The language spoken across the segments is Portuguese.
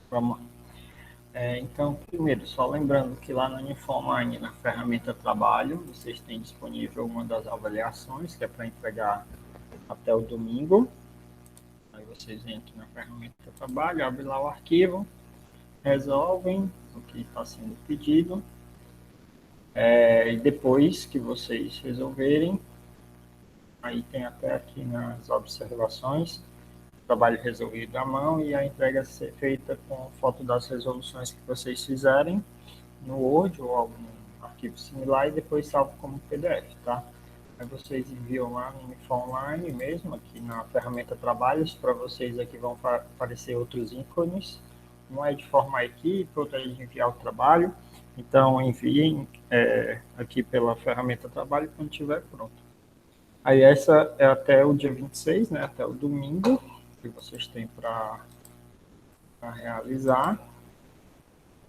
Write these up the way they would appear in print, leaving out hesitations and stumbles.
Vamos lá. Então, primeiro, só lembrando que lá no Uniformine, na ferramenta Trabalho, vocês têm disponível uma das avaliações, que é para entregar até o domingo. Aí vocês entram na ferramenta Trabalho, abrem lá o arquivo, resolvem o que está sendo pedido. E depois que vocês resolverem, aí tem até aqui nas observações, trabalho resolvido à mão e a entrega ser feita com foto das resoluções que vocês fizerem no Word ou algum arquivo similar e depois salvo como PDF, tá? Aí vocês enviam lá no Uniform Online mesmo, aqui na ferramenta Trabalhos, para vocês aqui vão aparecer outros ícones, um é de formar a equipe, outro é de enviar o trabalho, então enviem aqui pela ferramenta Trabalho quando estiver pronto. Aí essa é até o dia 26, né, até o domingo, que vocês têm para realizar.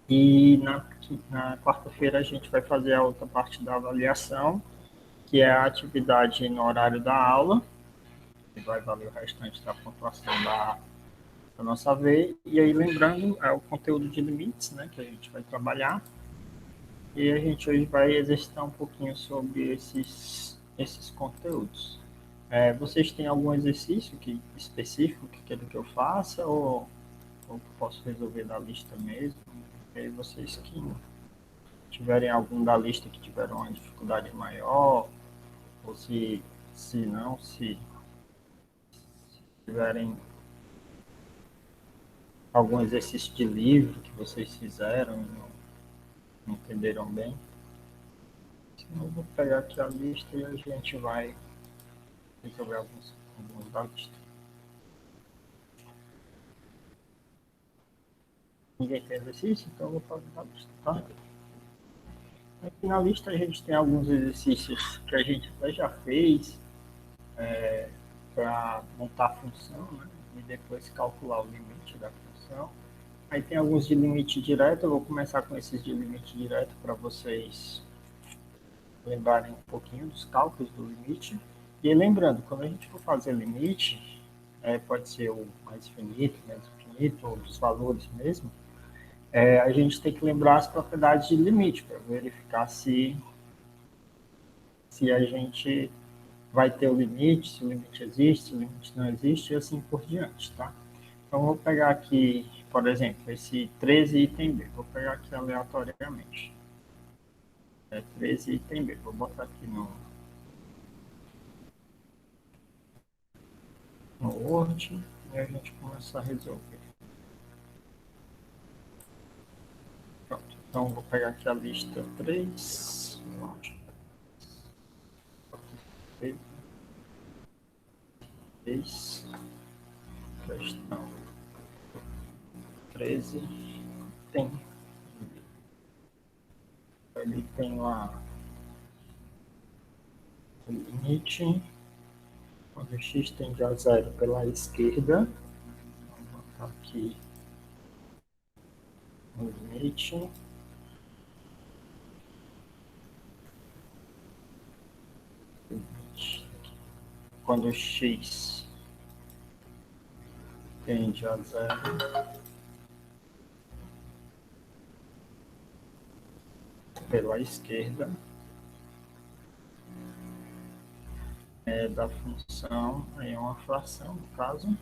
E na quarta-feira a gente vai fazer a outra parte da avaliação, que é a atividade no horário da aula, que vai valer o restante da pontuação da nossa vez. E aí, lembrando, é o conteúdo de limites, né, que a gente vai trabalhar. E a gente hoje vai exercitar um pouquinho sobre esses conteúdos. Vocês têm algum exercício específico que querem que eu faça ou posso resolver da lista mesmo? E aí vocês que tiverem algum da lista que tiveram uma dificuldade maior, ou se tiverem algum exercício de livro que vocês fizeram e não entenderam bem. Senão eu vou pegar aqui a lista e a gente vai resolver alguns da lista. Ninguém tem exercício, então eu vou fazer da lista, tá? Aqui na lista a gente tem alguns exercícios que a gente até já fez para montar a função, né? E depois calcular o limite da função. Aí tem alguns de limite direto, eu vou começar com esses de limite direto para vocês lembrarem um pouquinho dos cálculos do limite. E aí, lembrando, quando a gente for fazer limite, pode ser o mais infinito, menos infinito, ou dos valores mesmo, a gente tem que lembrar as propriedades de limite para verificar se a gente vai ter o limite, se o limite existe, se o limite não existe, e assim por diante, tá? Então, vou pegar aqui, por exemplo, esse 13 item B. Vou pegar aqui aleatoriamente. 13 item B. Vou botar aqui no Word e a gente começa a resolver. Pronto. Então, vou pegar aqui a lista 3. 3. Questão 13. Ele tem lá o limite, quando x tende a zero pela esquerda. Vou botar aqui o limite. Quando x tende a zero pela esquerda, da função, aí é uma fração, no caso,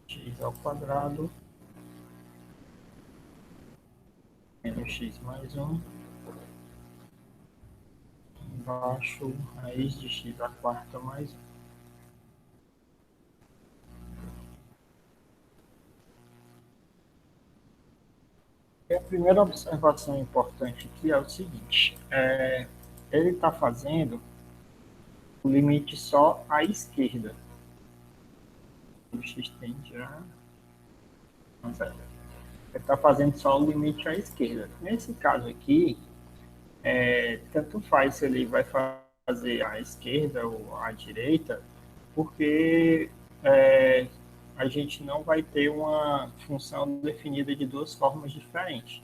x ao quadrado menos x mais 1 embaixo raiz de x à quarta mais 1. E a primeira observação importante aqui é o seguinte, ele está fazendo o limite só à esquerda. O x tende a zero. Ele está fazendo só o limite à esquerda. Nesse caso aqui, tanto faz se ele vai fazer à esquerda ou à direita, porque a gente não vai ter uma função definida de duas formas diferentes.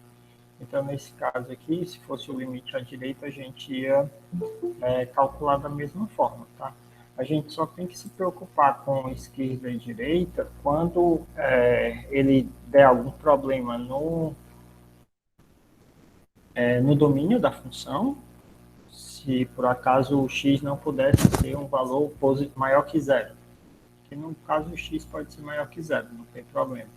Então, nesse caso aqui, se fosse o limite à direita, a gente ia calcular da mesma forma, tá? A gente só tem que se preocupar com esquerda e direita quando ele der algum problema no domínio da função, se por acaso o x não pudesse ser um valor maior que zero. Que no caso o x pode ser maior que zero, não tem problema.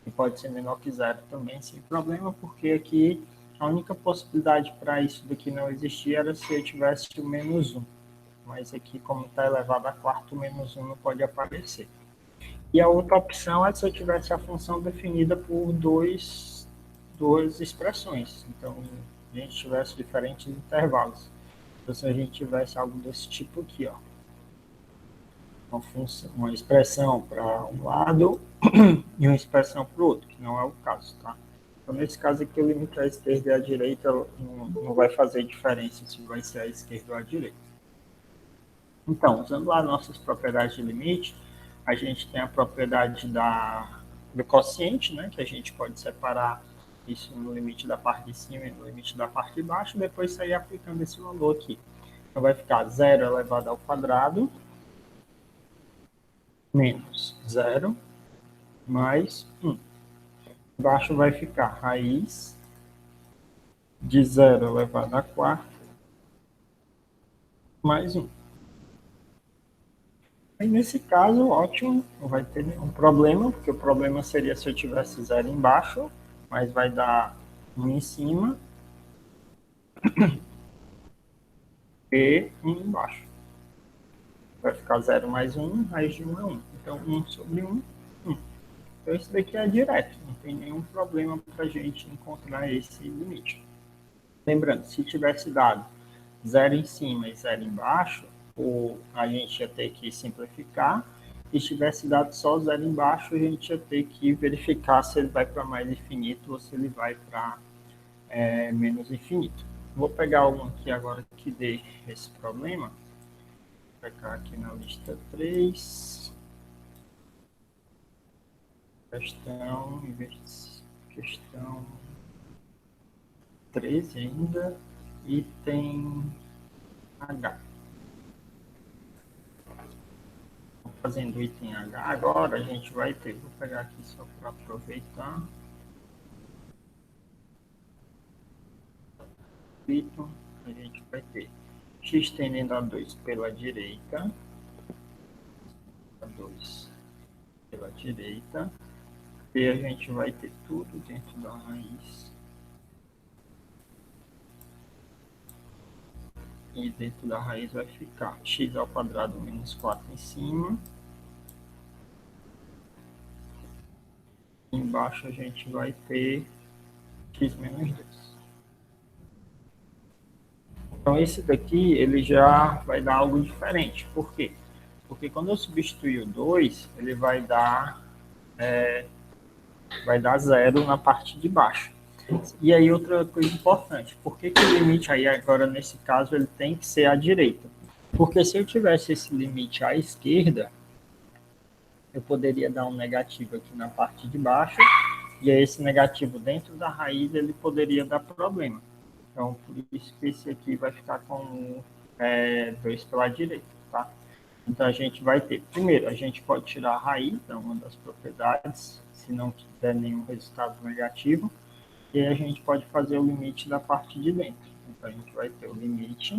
E pode ser menor que zero também, sem problema, porque aqui a única possibilidade para isso daqui não existir era se eu tivesse o menos 1. Mas aqui, como está elevado a quarto, o menos 1 não pode aparecer. E a outra opção é se eu tivesse a função definida por duas expressões. Então, a gente tivesse diferentes intervalos. Então, se a gente tivesse algo desse tipo aqui, ó, uma expressão para um lado e uma expressão para o outro, que não é o caso, tá? Então, nesse caso aqui, o limite à esquerda e à direita não vai fazer diferença se vai ser à esquerda ou à direita. Então, usando lá nossas propriedades de limite, a gente tem a propriedade do quociente, né, que a gente pode separar isso no limite da parte de cima e no limite da parte de baixo, e depois sair aplicando esse valor aqui. Então, vai ficar 0 elevado ao quadrado menos 0 mais 1. Embaixo vai ficar raiz de 0 elevado a quarta mais 1. Aí, nesse caso, ótimo, não vai ter nenhum problema, porque o problema seria se eu tivesse 0 embaixo, mas vai dar 1 em cima e 1 embaixo. Vai ficar 0 mais 1, raiz de 1 é 1. Então, 1 sobre 1, 1. Então, isso daqui é direto, não tem nenhum problema para a gente encontrar esse limite. Lembrando, se tivesse dado 0 em cima e 0 embaixo, a gente ia ter que simplificar. E se tivesse dado só 0 embaixo, a gente ia ter que verificar se ele vai para mais infinito ou se ele vai para menos infinito. Vou pegar um aqui agora que dê esse problema. Vou pegar aqui na lista 3. Questão 13 ainda. Item H. Fazendo item H agora, a gente vai ter, vou pegar aqui só para aproveitar. A gente vai ter x tendendo a 2 pela direita, a 2 pela direita, e a gente vai ter tudo dentro da raiz. E dentro da raiz vai ficar x ao quadrado menos 4 em cima. Embaixo a gente vai ter x menos 2. Então, esse daqui, ele já vai dar algo diferente. Por quê? Porque quando eu substituir o 2, ele vai dar 0 na parte de baixo. E aí, outra coisa importante. Por que o limite aí, agora, nesse caso, ele tem que ser à direita? Porque se eu tivesse esse limite à esquerda, eu poderia dar um negativo aqui na parte de baixo, e aí esse negativo dentro da raiz, ele poderia dar problema. Então, por isso que esse aqui vai ficar com 2 pela direita, tá? Então, a gente vai ter, primeiro, a gente pode tirar a raiz, é uma das propriedades, se não tiver nenhum resultado negativo, e aí a gente pode fazer o limite da parte de dentro. Então, a gente vai ter o limite,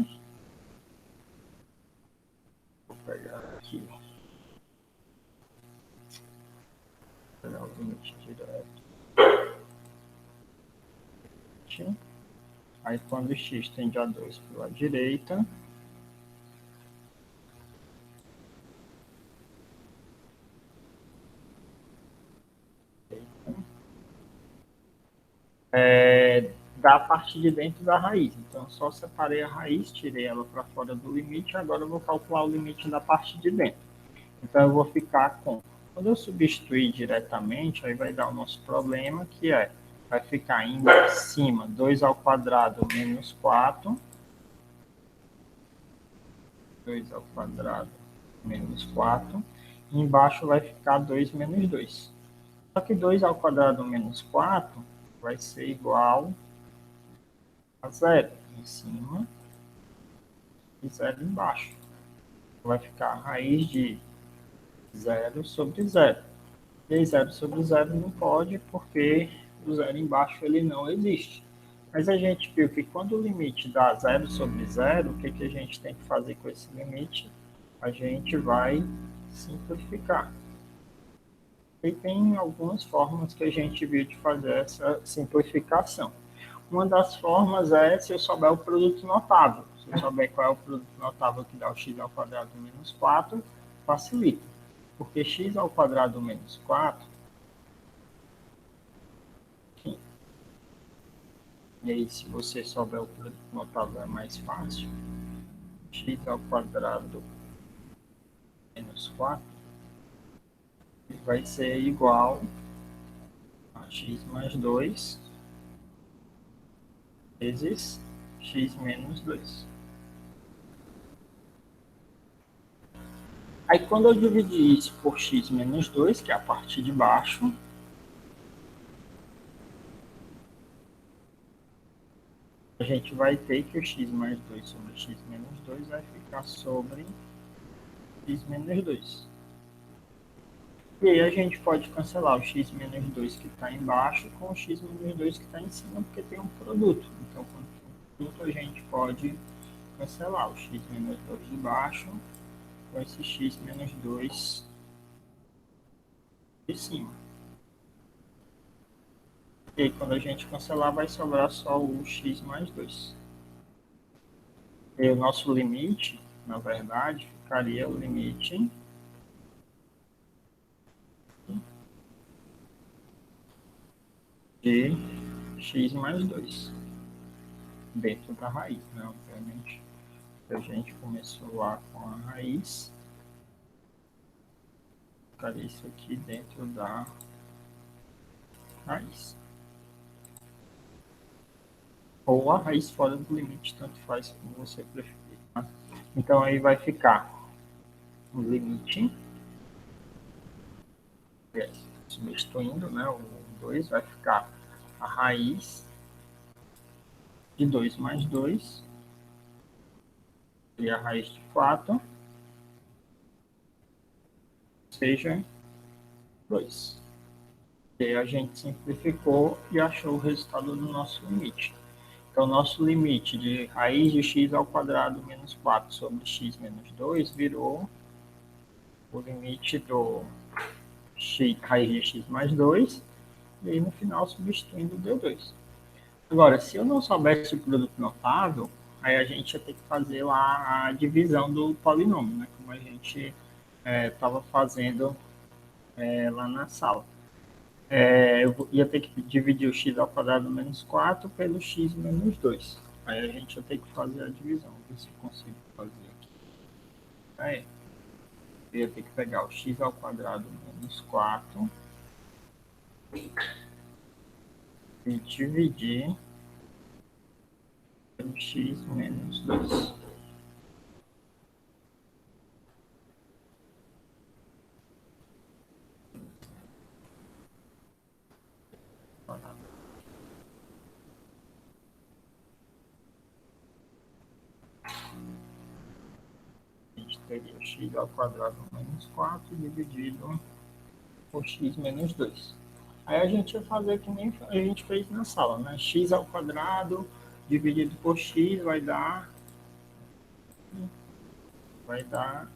vou pegar aqui, vou pegar o limite direto. Aí, quando x tende a 2 pela direita, da parte de dentro da raiz. Então, só separei a raiz, tirei ela para fora do limite, agora eu vou calcular o limite da parte de dentro. Então, eu vou ficar com... Quando eu substituir diretamente, aí vai dar o nosso problema, que vai ficar em cima 2 ao quadrado menos 4. 2 ao quadrado menos 4. E embaixo vai ficar 2 menos 2. Só que 2 ao quadrado menos 4 vai ser igual a 0 em cima e 0 embaixo. vai ficar a raiz de 0/0. E aí 0/0 não pode, porque o zero embaixo ele não existe. Mas a gente viu que quando o limite dá 0/0, o que, que a gente tem que fazer com esse limite? A gente vai simplificar. E tem algumas formas que a gente viu de fazer essa simplificação. Uma das formas é se eu souber o produto notável. Se eu souber qual é o produto notável que dá o x ao quadrado menos 4, facilita. Porque x ao quadrado menos 4, e aí se você souber o produto notável é mais fácil, x ao quadrado menos 4 vai ser igual a x mais 2 vezes x menos 2. Aí quando eu dividir isso por x menos 2, que é a parte de baixo, a gente vai ter que o x mais 2 sobre x menos 2 vai ficar sobre x menos 2. E aí a gente pode cancelar o x menos 2 que está embaixo com o x menos 2 que está em cima, porque tem um produto. Então, com o produto, a gente pode cancelar o x menos 2 de baixo com esse x menos 2 de cima. E aí, quando a gente cancelar, vai sobrar só o x mais 2. E o nosso limite, na verdade, ficaria o limite de x mais 2 dentro da raiz, né? Obviamente, a gente começou lá com a raiz, ficaria isso aqui dentro da raiz. Ou a raiz fora do limite, tanto faz como você preferir. Tá? Então, aí vai ficar o limite, substituindo, né, o 2, vai ficar a raiz de 2 mais 2, e a raiz de 4, seja 2. E aí a gente simplificou e achou o resultado do nosso limite. Então, nosso limite de raiz de x ao quadrado menos 4 sobre x menos 2 virou o limite do x, raiz de x mais 2, e aí no final substituindo deu 2. Agora, se eu não soubesse o produto notável, aí a gente ia ter que fazer lá a divisão do polinômio, né? Como a gente estava fazendo lá na sala. Eu ia ter que dividir o x ao quadrado menos 4 pelo x menos 2. Aí a gente ia ter que fazer a divisão. Ver se eu consigo fazer aqui. Aí, eu ia ter que pegar o x ao quadrado menos 4 e dividir pelo x menos 2. A gente teria x ao quadrado menos 4 dividido por x menos 2. Aí a gente ia fazer que nem a gente fez na sala, né? X ao quadrado dividido por x vai dar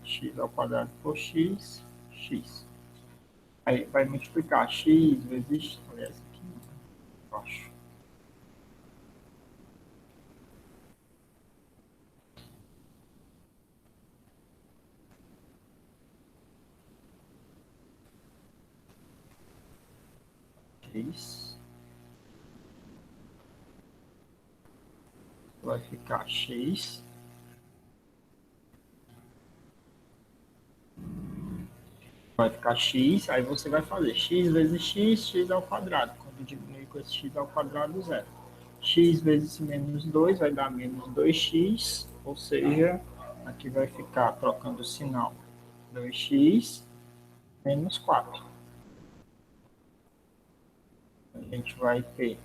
x ao quadrado por x, x. Aí vai multiplicar x vezes, aliás, aqui embaixo. X vai ficar x. Vai ficar x, aí você vai fazer x vezes x, x ao quadrado. Quando diminuir com esse x ao quadrado, zero. X vezes menos 2 vai dar menos 2x, ou seja, aqui vai ficar trocando o sinal 2x menos 4. A gente vai ter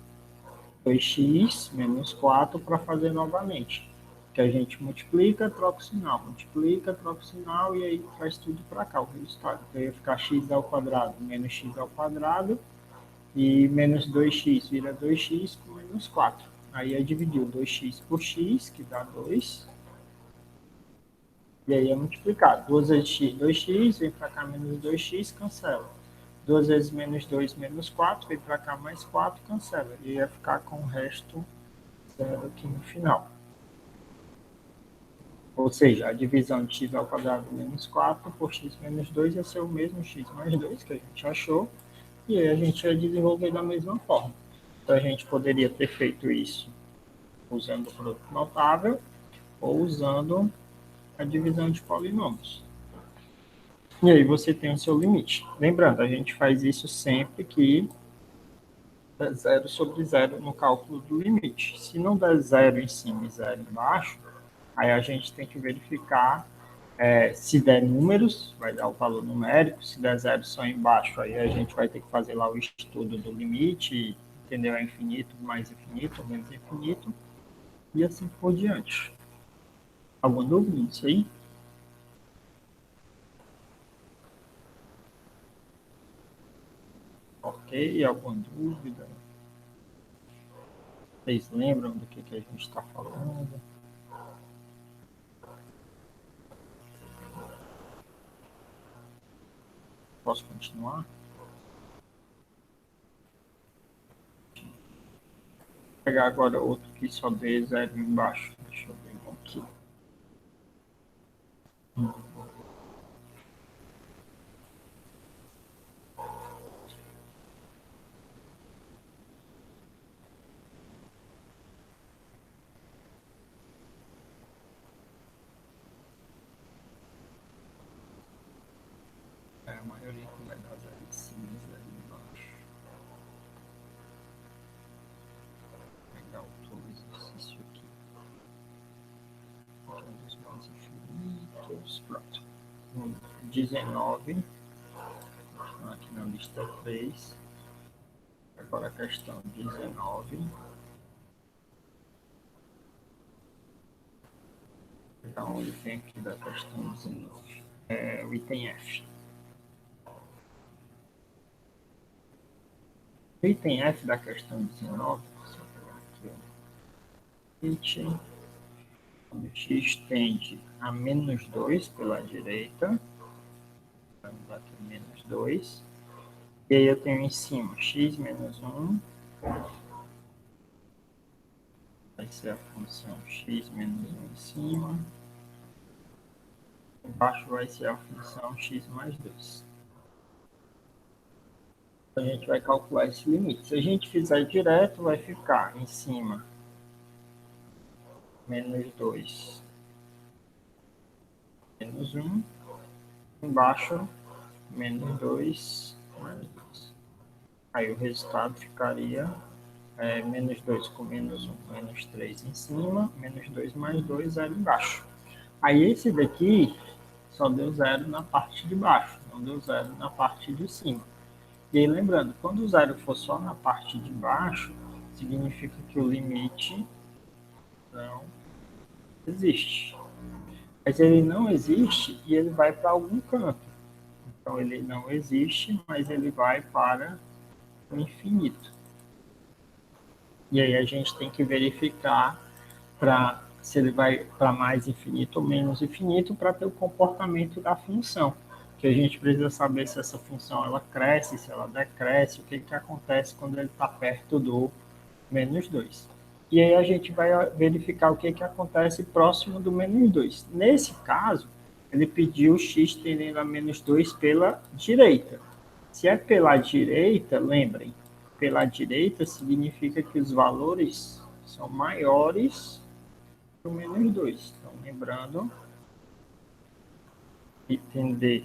2x menos 4 para fazer novamente. que a gente multiplica, troca o sinal, multiplica, troca o sinal e aí traz tudo para cá, o resultado. Então, ia ficar x ao quadrado menos x ao quadrado e menos 2x vira 2x com menos 4. Aí é dividir o 2x por x, que dá 2. E aí é multiplicar. 2 vezes x, 2x, vem para cá menos 2x, cancela. 2 vezes menos 2, menos 4, vem para cá mais 4, cancela. E ia ficar com o resto zero aqui no final. Ou seja, a divisão de x ao quadrado menos 4 por x menos 2 ia ser o mesmo x mais 2 que a gente achou. E aí a gente ia desenvolver da mesma forma. Então a gente poderia ter feito isso usando o produto notável ou usando a divisão de polinômios. E aí você tem o seu limite. Lembrando, a gente faz isso sempre que der zero sobre zero no cálculo do limite. Se não der zero em cima e zero embaixo, aí a gente tem que verificar se der números, vai dar o valor numérico, se der zero só embaixo, aí a gente vai ter que fazer lá o estudo do limite, entendeu? É infinito, mais infinito, menos infinito, e assim por diante. Alguma dúvida nisso aí? Ok, alguma dúvida? Vocês lembram do que a gente está falando? Posso continuar? Vou pegar agora outro que só dê zero embaixo. Deixa eu ver um aqui. A maioria que vai dar zero em cima e zero embaixo. Vou pegar outro exercício aqui. Um dos mais infinitos. Pronto. 19. Aqui na lista 3. Agora a questão 19. Então, ele tem aqui da questão 19. O item F. O item F da questão 19, deixa eu pegar aqui, item, quando x tende a menos 2 pela direita, vamos aqui menos 2, e aí eu tenho em cima x menos 1, vai ser a função x menos 1 em cima, embaixo vai ser a função x mais 2. A gente vai calcular esse limite. Se a gente fizer direto, vai ficar em cima menos 2 menos 1, embaixo menos 2 mais 2. Aí o resultado ficaria menos 2 com menos 1, menos 3 em cima, menos 2 mais 2, 0 embaixo. Aí esse daqui só deu 0 na parte de baixo, não deu 0 na parte de cima. E aí lembrando, quando o 0 for só na parte de baixo, significa que o limite não existe. Mas ele não existe e ele vai para algum canto. Então ele não existe, mas ele vai para o infinito. E aí a gente tem que verificar se ele vai para mais infinito ou menos infinito para ter o comportamento da função. Que a gente precisa saber se essa função ela cresce, se ela decresce, o que acontece quando ele está perto do menos 2. E aí a gente vai verificar o que acontece próximo do menos 2. Nesse caso, ele pediu x tendendo a menos 2 pela direita. Se é pela direita, lembrem, pela direita significa que os valores são maiores que o menos 2. Então, lembrando, entender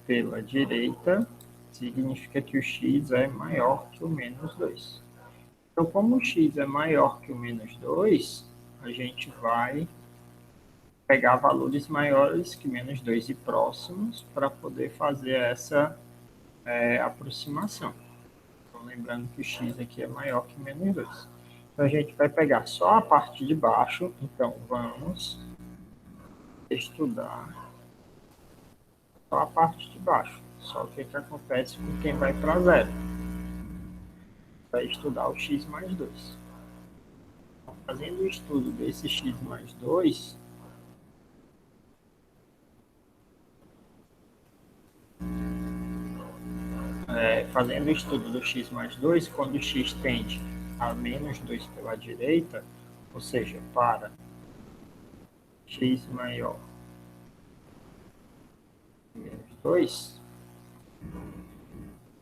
pela direita significa que o x é maior que o menos 2. Então, como o x é maior que o menos 2, a gente vai pegar valores maiores que menos 2 e próximos para poder fazer essa aproximação. Então, lembrando que o x aqui é maior que menos 2. Então, a gente vai pegar só a parte de baixo. Então, vamos estudar só a parte de baixo. Só o que acontece com quem vai para zero. Vai estudar o x mais 2. Fazendo o estudo desse x mais 2, fazendo o estudo do x mais 2, quando o x tende a menos 2 pela direita, ou seja, para x maior que menos 2,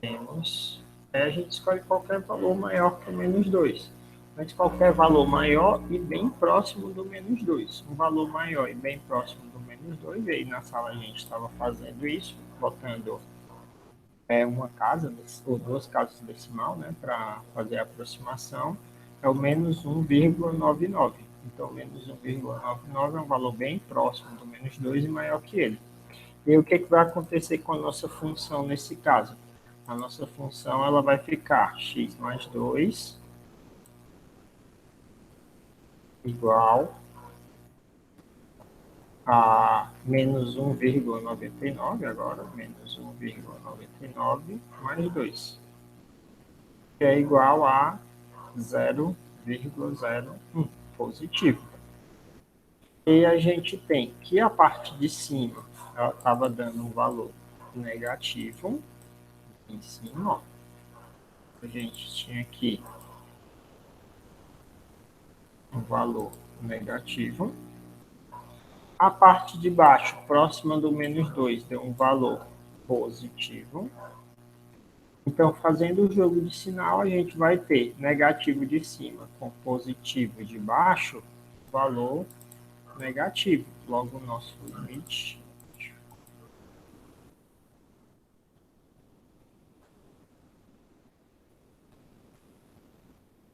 temos, a gente escolhe qualquer valor maior que menos 2. Mas qualquer valor maior e bem próximo do menos 2. Um valor maior e bem próximo do menos 2, e aí na sala a gente estava fazendo isso, botando uma casa, ou duas casas decimal, né, para fazer a aproximação, é o menos 1,99. Então, menos 1,99 é um valor bem próximo do menos 2 e maior que ele. E o que vai acontecer com a nossa função nesse caso? A nossa função ela vai ficar x mais 2 igual a menos 1,99 agora, menos 1,99 mais 2, que é igual a 0,01 positivo. E a gente tem que a parte de cima ela estava dando um valor negativo em cima, ó. A gente tinha aqui um valor negativo. A parte de baixo, próxima do menos 2, deu um valor positivo. Então, fazendo o jogo de sinal, a gente vai ter negativo de cima com positivo de baixo, valor negativo. Logo, o nosso limite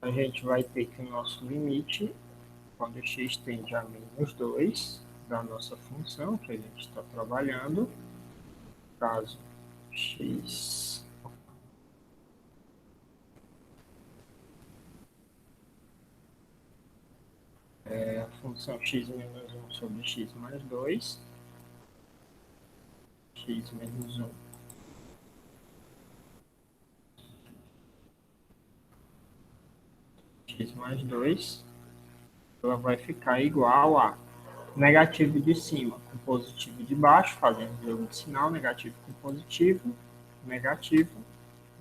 a gente vai ter que o nosso limite, quando x tende a menos 2, da nossa função que a gente está trabalhando, caso x a função x menos 1 sobre x mais 2, x menos 1 x mais 2, ela vai ficar igual a negativo de cima com positivo de baixo, fazendo o jogo de sinal, negativo com positivo, negativo,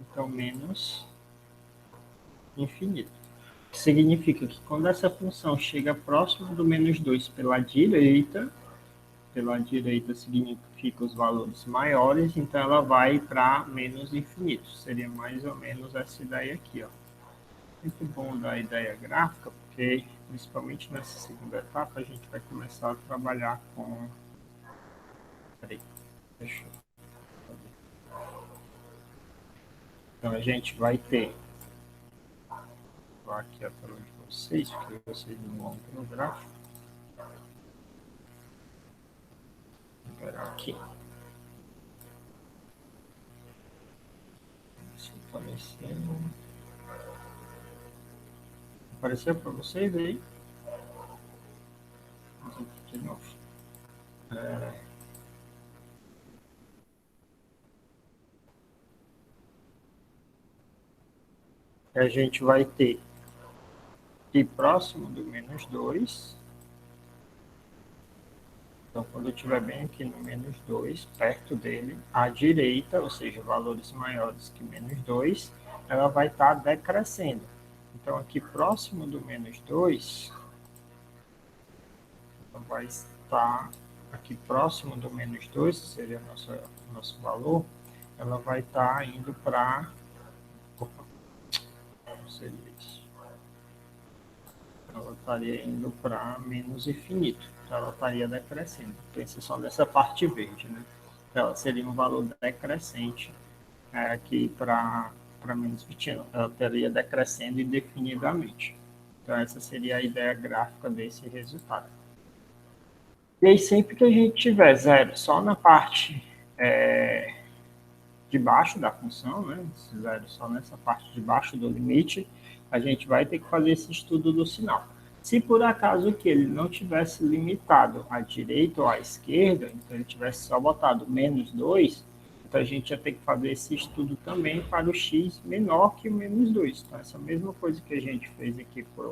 então menos infinito. Significa que quando essa função chega próximo do menos 2 pela direita significa os valores maiores, então ela vai para menos infinito. Seria mais ou menos essa ideia aqui, ó. Muito bom da ideia gráfica, porque principalmente nessa segunda etapa a gente vai começar a trabalhar com... Peraí, deixa eu... Então a gente vai ter... Vou aqui a tela de vocês, porque vocês não vão ter no gráfico. Vou pegar aqui. Se apareceu... Apareceu para vocês aí? De novo. A gente vai ter que próximo do menos 2. Então, quando eu estiver bem aqui no menos 2, perto dele, à direita, ou seja, valores maiores que menos 2, ela vai estar decrescendo. Então, aqui próximo do menos 2, ela vai estar aqui próximo do menos 2, que seria nosso valor, ela vai estar indo para... Opa, não seria isso. Ela estaria indo para menos infinito. Então, ela estaria decrescendo. Pense só nessa parte verde, né? Ela seria um valor decrescente aqui para menos 20. Ela estaria decrescendo indefinidamente. Então, essa seria a ideia gráfica desse resultado. E aí, sempre que a gente tiver zero só na parte de baixo da função, né? Esse zero só nessa parte de baixo do limite, a gente vai ter que fazer esse estudo do sinal. Se por acaso que ele não tivesse limitado à direita ou à esquerda, então ele tivesse só botado menos 2, então a gente ia ter que fazer esse estudo também para o x menor que o menos 2. Então essa mesma coisa que a gente fez aqui para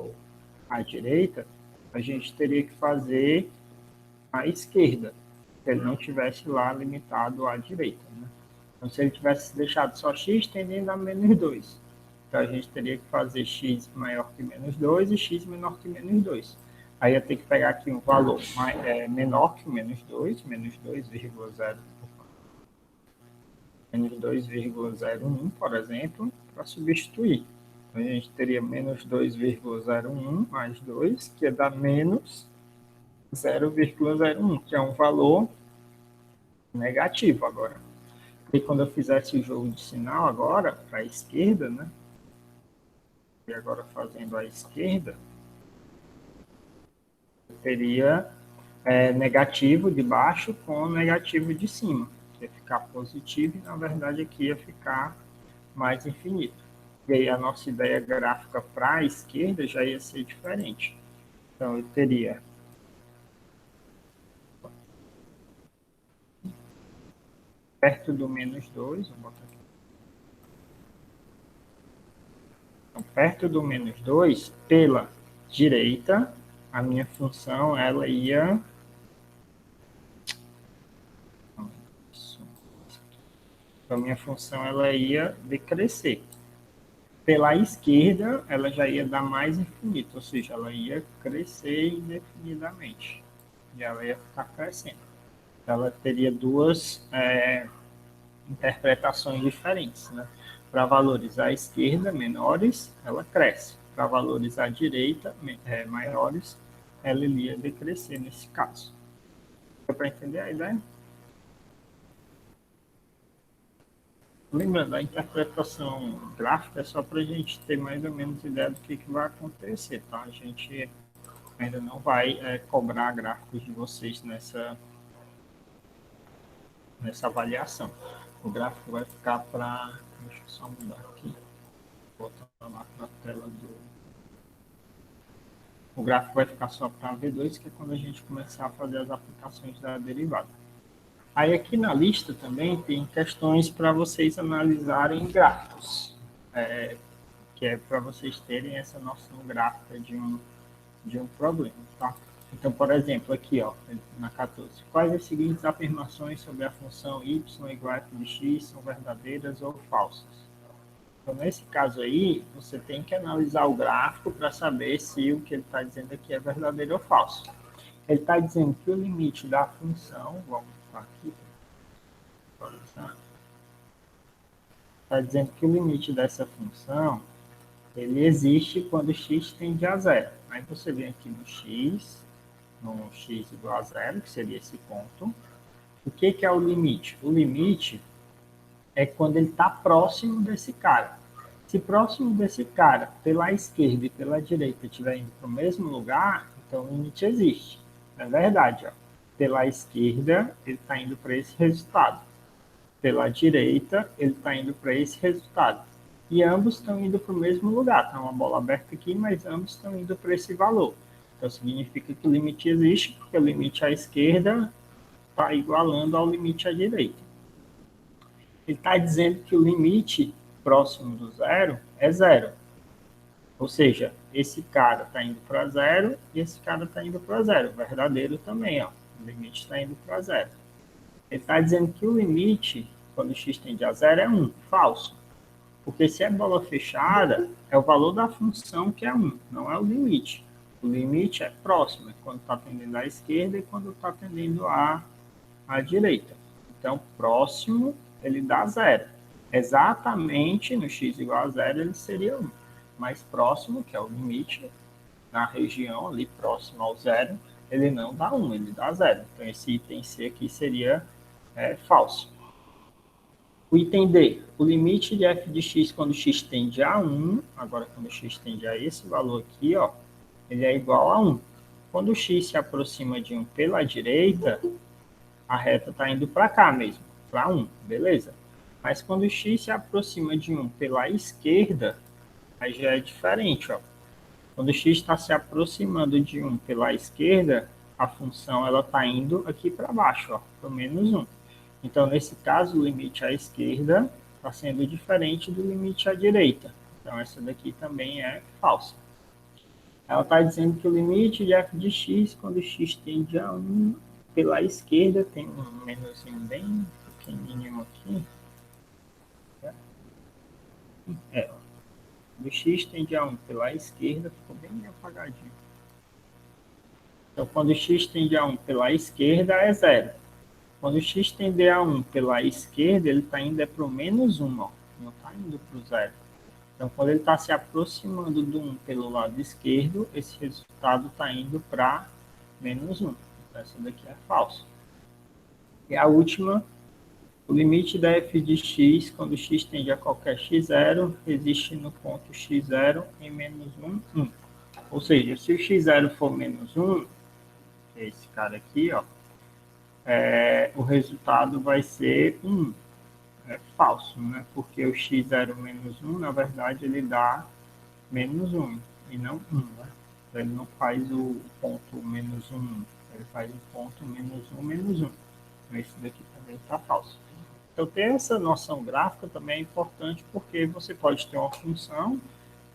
a direita, a gente teria que fazer à esquerda, se ele não tivesse lá limitado à direita, né? Então se ele tivesse deixado só x tendendo a menos 2, então, a gente teria que fazer x maior que menos 2 e x menor que menos 2. Aí ia ter que pegar aqui um valor menor que menos 2, menos 2,0, menos 2,01, por exemplo, para substituir. Então, a gente teria menos 2,01 mais 2, que é dar menos 0,01, que é um valor negativo agora. E quando eu fizesse o jogo de sinal agora, para a esquerda, né? E agora fazendo a esquerda, teria negativo de baixo com negativo de cima. Ia ficar positivo e, na verdade, aqui ia ficar mais infinito. E aí a nossa ideia gráfica para a esquerda já ia ser diferente. Então, eu teria perto do menos 2, vou botar aqui. Então, perto do menos 2, pela direita, a minha função ela ia a minha função ela ia decrescer. Pela esquerda, ela já ia dar mais infinito, ou seja, ela ia crescer indefinidamente. E ela ia ficar crescendo. Ela teria duas interpretações diferentes, né? Para valores à esquerda menores, ela cresce. Para valores à direita maiores, ela iria decrescer nesse caso. Deu para entender a ideia? Lembrando, a interpretação gráfica é só para a gente ter mais ou menos ideia do que vai acontecer, tá? A gente ainda não vai cobrar gráficos de vocês nessa avaliação. O gráfico vai ficar para... Deixa eu só mudar aqui. Botar lá para a tela do... O gráfico vai ficar só para V2, que é quando a gente começar a fazer as aplicações da derivada. Aí aqui na lista também tem questões para vocês analisarem gráficos, que é para vocês terem essa noção gráfica de um problema, tá? Então, por exemplo, aqui, ó, na 14, quais as seguintes afirmações sobre a função y igual a f de x são verdadeiras ou falsas? Então, nesse caso aí, você tem que analisar o gráfico para saber se o que ele está dizendo aqui é verdadeiro ou falso. Ele está dizendo que o limite da função, vamos aqui, está dizendo que o limite dessa função ele existe quando x tende a zero. Aí você vem aqui no x igual a zero, que seria esse ponto. O que é o limite? O limite é quando ele está próximo desse cara. Se próximo desse cara, pela esquerda e pela direita, estiver indo para o mesmo lugar, então o limite existe. É verdade, ó. Pela esquerda, ele está indo para esse resultado. Pela direita, ele está indo para esse resultado. E ambos estão indo para o mesmo lugar. Está uma bola aberta aqui, mas ambos estão indo para esse valor. Então, significa que o limite existe, porque o limite à esquerda está igualando ao limite à direita. Ele está dizendo que o limite próximo do zero é zero. Ou seja, esse cara está indo para zero e esse cara está indo para zero. Verdadeiro também, ó. O limite está indo para zero. Ele está dizendo que o limite, quando x tende a zero, é 1. Falso. Porque se é bola fechada, é o valor da função que é 1, não é o limite. O limite é próximo, é quando está tendendo à esquerda e quando está tendendo à direita. Então, próximo, ele dá zero. Exatamente no x igual a zero, ele seria 1. Mais próximo, que é o limite, na região ali próximo ao zero, ele não dá 1, ele dá zero. Então, esse item C aqui seria falso. O item D, o limite de f de x quando x tende a 1, agora quando x tende a esse valor aqui, ó, ele é igual a 1. Quando o x se aproxima de 1 pela direita, a reta está indo para cá mesmo, para 1, beleza? Mas quando o x se aproxima de 1 pela esquerda, aí já é diferente, ó. Quando o x está se aproximando de 1 pela esquerda, a função ela está indo aqui para baixo, ó, para o menos 1. Então, nesse caso, o limite à esquerda está sendo diferente do limite à direita. Então, essa daqui também é falsa. Ela está dizendo que o limite de f de x, quando x tende a 1, pela esquerda, tem um menoszinho bem pequenininho aqui. É, do x tende a 1 pela esquerda, ficou bem apagadinho. Então, quando x tende a 1 pela esquerda, é zero. Quando x tender a 1 pela esquerda, ele está indo para o menos 1, ó. Não está indo para o zero. Então, quando ele está se aproximando do 1 pelo lado esquerdo, esse resultado está indo para menos 1. Então, essa daqui é falsa. E a última, o limite da f de x, quando x tende a qualquer x0, existe no ponto x0 em menos 1, 1. Ou seja, se o x0 for menos 1, esse cara aqui, ó, o resultado vai ser 1. É falso, né? Porque o x0 menos 1, na verdade, ele dá menos 1 e não 1, né? Ele não faz o ponto menos 1, ele faz o ponto menos 1, menos 1. Esse daqui também está falso. Então, ter essa noção gráfica também é importante, porque você pode ter uma função,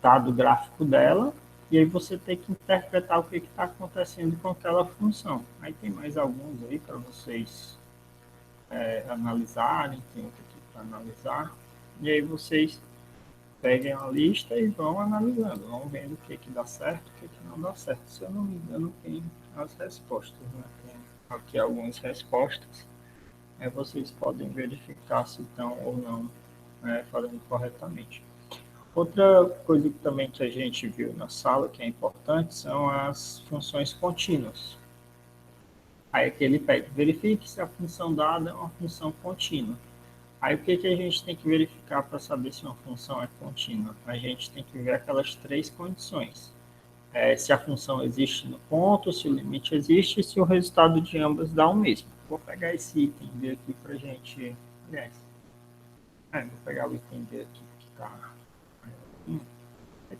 dado o gráfico dela, e aí você tem que interpretar o que está acontecendo com aquela função. Aí tem mais alguns aí para vocês analisarem, tem outro aqui para analisar, e aí vocês peguem a lista e vão analisando, vão vendo o que dá certo, o que não dá certo. Se eu não me engano, tem as respostas, né? Tem aqui algumas respostas. Vocês podem verificar se estão ou não fazendo corretamente. Outra coisa que também que a gente viu na sala que é importante são as funções contínuas. Aí que ele pede, verifique se a função dada é uma função contínua. Aí o que a gente tem que verificar para saber se uma função é contínua? A gente tem que ver aquelas três condições. Se a função existe no ponto, se o limite existe e se o resultado de ambas dá o mesmo. Vou pegar esse item D aqui para a gente... vou pegar o item D aqui que está...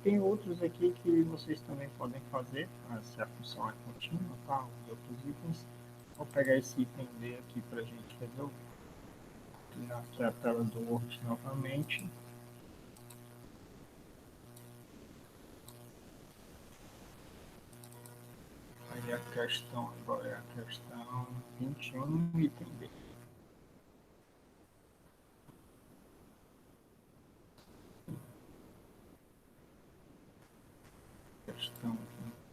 Tem outros aqui que vocês também podem fazer, se a função é contínua, tá? Os outros itens. Vou pegar esse item D aqui para a gente resolver. Aqui a tela do Word novamente. Aí a questão agora é a questão 21, item B. Questão 21.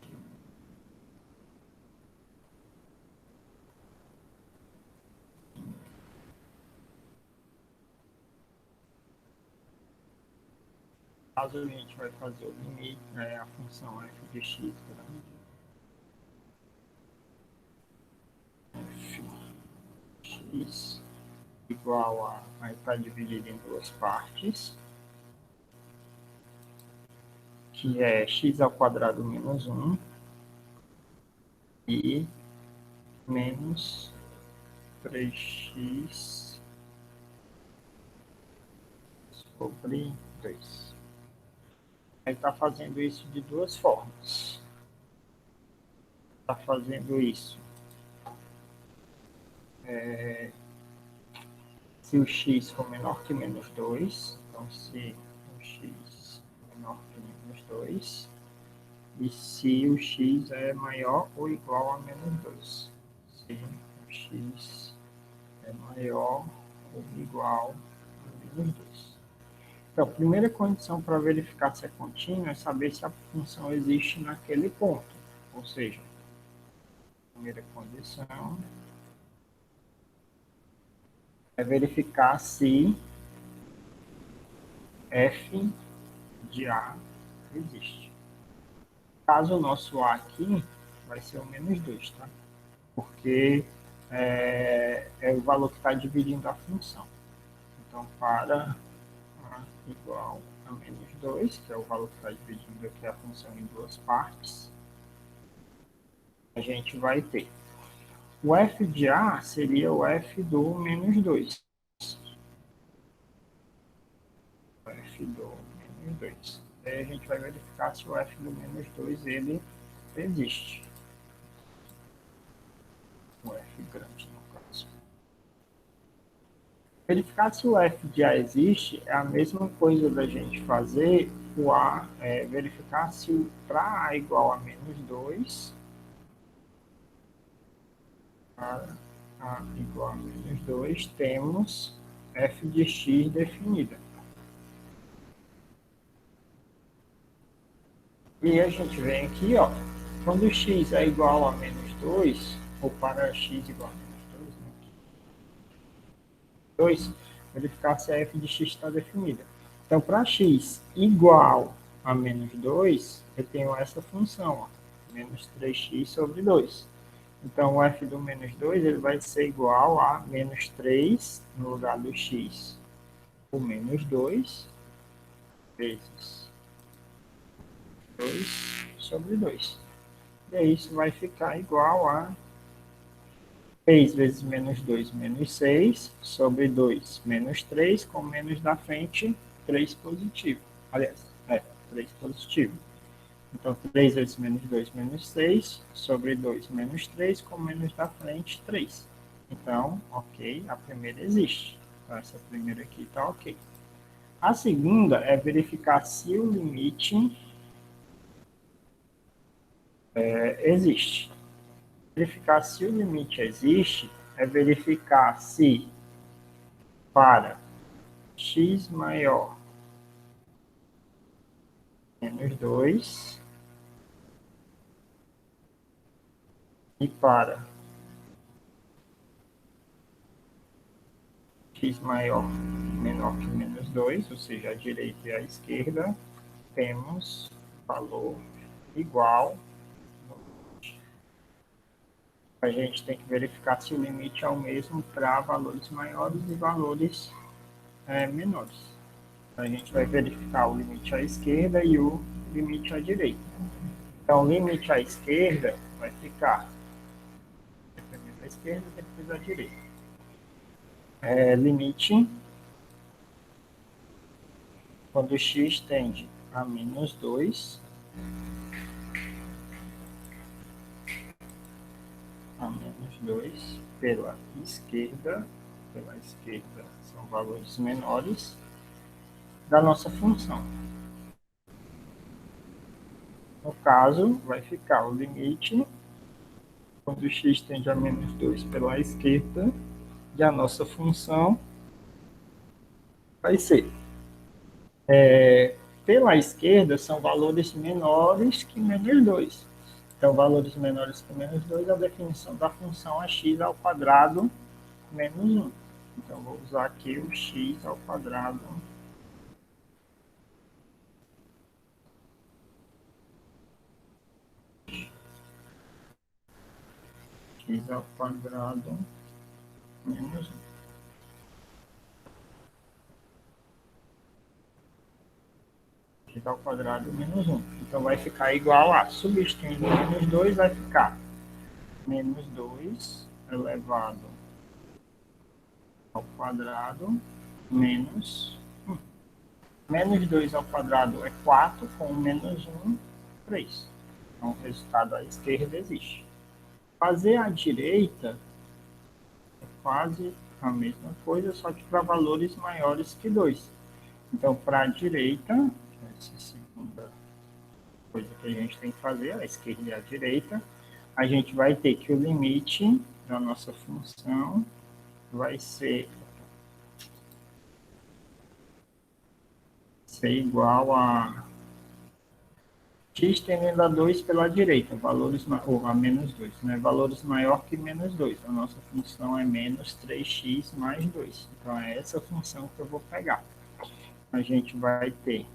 Caso a gente vai fazer o limite, a função f de x grande, f x igual a, aí está dividido em duas partes, que é x ao quadrado menos 1 e menos 3x sobre 2. Aí está fazendo isso de duas formas. Está fazendo isso se o x for menor que menos 2, então se o x é menor que menos 2, e se o x é maior ou igual a menos 2. Se o x é maior ou igual a menos 2. Então, a primeira condição para verificar se é contínua é saber se a função existe naquele ponto. Ou seja, a primeira condição é verificar se f de A existe. Caso o nosso A aqui vai ser o menos 2, tá? Porque é o valor que está dividindo a função. Então, para A igual a menos 2, que é o valor que está dividindo aqui a função em duas partes, a gente vai ter o f de A seria o f do menos 2. f do menos 2. Aí a gente vai verificar se o f do menos 2 ele existe. O f grande, no caso. Verificar se o f já existe é a mesma coisa da gente fazer o a, verificar se para a igual a menos 2, para a igual a menos 2, temos f de x definida. E a gente vem aqui, ó, quando x é igual a menos 2, ou para x igual a menos 2, né? 2, verificar se a f de x está definida. Então, para x igual a menos 2, eu tenho essa função, ó, menos 3x sobre 2. Então, o f do menos 2 ele vai ser igual a menos 3 no lugar do x, o menos 2 vezes 2 sobre 2. E aí isso vai ficar igual a 3 vezes menos 2, menos 6, sobre 2, menos 3, com menos da frente, 3 positivo. Aliás, 3 positivo. Então, 3 vezes menos 2, menos 6, sobre 2, menos 3, com menos da frente, 3. Então, ok, a primeira existe. Então, essa primeira aqui está ok. A segunda é verificar se o limite existe. Verificar se o limite existe é verificar se para x maior menos 2 e para x maior menor que menos 2, ou seja, a direita e a esquerda, temos valor igual. A gente tem que verificar se o limite é o mesmo para valores maiores e valores menores. A gente vai verificar o limite à esquerda e o limite à direita. Então, o limite à esquerda vai ficar primeiro à esquerda e depois à direita. Limite quando x tende a menos 2, a menos 2 pela esquerda são valores menores da nossa função. No caso, vai ficar o limite quando x tende a menos 2 pela esquerda, e a nossa função vai ser pela esquerda são valores menores que menos 2. Então, valores menores que menos 2 é a definição da função é x ao quadrado menos 1. Então, vou usar aqui o x ao quadrado x ao quadrado menos 1. X ao quadrado menos 1. Então, vai ficar igual a, substituindo menos 2, vai ficar menos 2 elevado ao quadrado menos 1. Menos 2 ao quadrado é 4, com menos 1, 3. Então, o resultado à esquerda existe. Fazer à direita é quase a mesma coisa, só que para valores maiores que 2. Então, para a direita, essa é a segunda coisa que a gente tem que fazer, a esquerda e a direita, a gente vai ter que o limite da nossa função vai ser igual a x tendendo a 2 pela direita, valores ou a menos 2, né? Valores maior que menos 2. A nossa função é menos 3x mais 2. Então, é essa função que eu vou pegar. A gente vai ter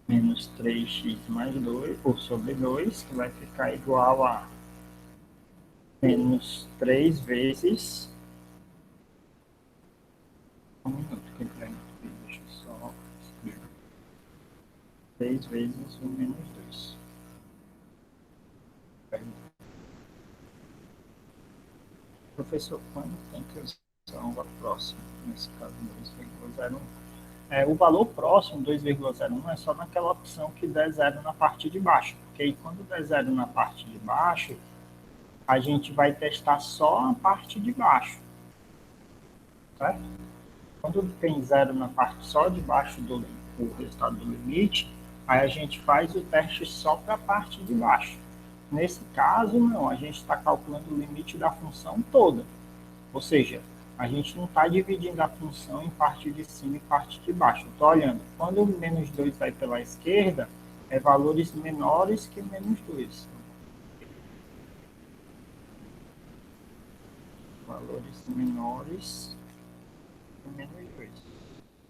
menos 3x mais 2, por sobre 2, que vai ficar igual a menos 3 vezes... Um minuto, que ele vai aqui, deixa eu só escrever. 3 vezes o menos 2. Professor, quando tem que usar agora próximo, nesse caso 2,01. O valor próximo, 2,01, é só naquela opção que der zero na parte de baixo, porque aí quando der zero na parte de baixo, a gente vai testar só a parte de baixo, certo? Quando tem zero na parte só de baixo do resultado do limite, aí a gente faz o teste só para a parte de baixo. Nesse caso, não, a gente está calculando o limite da função toda. Ou seja, a gente não está dividindo a função em parte de cima e parte de baixo. Estou olhando, quando o menos 2 vai pela esquerda, é valores menores que menos 2. Valores menores que menos 2.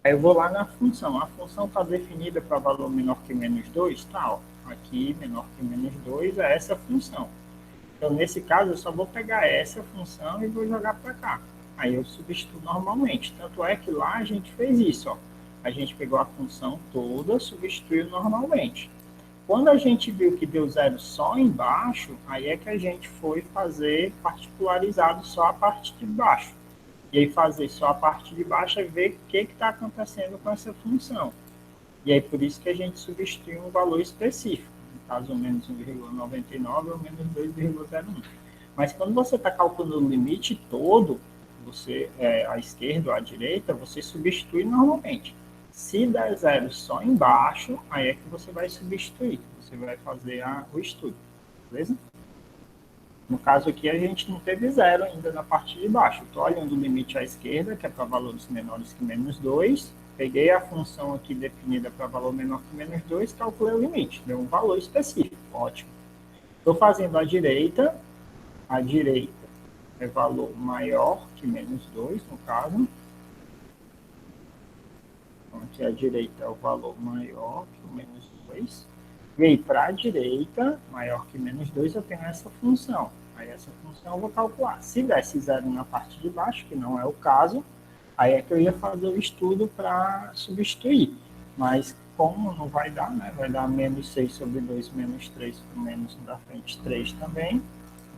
Aí eu vou lá na função. A função está definida para valor menor que menos 2? Tá, ó. Aqui, menor que menos 2 é essa função. Então, nesse caso, eu só vou pegar essa função e vou jogar para cá. Aí eu substituo normalmente. Tanto é que lá a gente fez isso, ó. A gente pegou a função toda, substituiu normalmente. Quando a gente viu que deu zero só embaixo, aí é que a gente foi fazer particularizado só a parte de baixo. E aí fazer só a parte de baixo é ver o que está acontecendo com essa função. E aí por isso que a gente substitui um valor específico, no caso menos 1,99 ou menos 2,01. Mas quando você está calculando o limite todo, você, à esquerda ou à direita, você substitui normalmente. Se der zero só embaixo, aí é que você vai substituir, você vai fazer o estudo, beleza? No caso aqui, a gente não teve zero ainda na parte de baixo. Estou olhando o limite à esquerda, que é para valores menores que menos 2. Peguei a função aqui definida para valor menor que menos 2, calculei o limite. Deu um valor específico, ótimo. Estou fazendo a direita é valor maior que menos 2, no caso. Então, aqui a direita é o valor maior que o menos 2. E aí, para a direita, maior que menos 2, eu tenho essa função. Aí essa função eu vou calcular. Se desse zero na parte de baixo, que não é o caso, aí é que eu ia fazer o estudo para substituir. Mas como não vai dar, né? Vai dar menos 6 sobre 2, menos 3, menos da frente 3 também.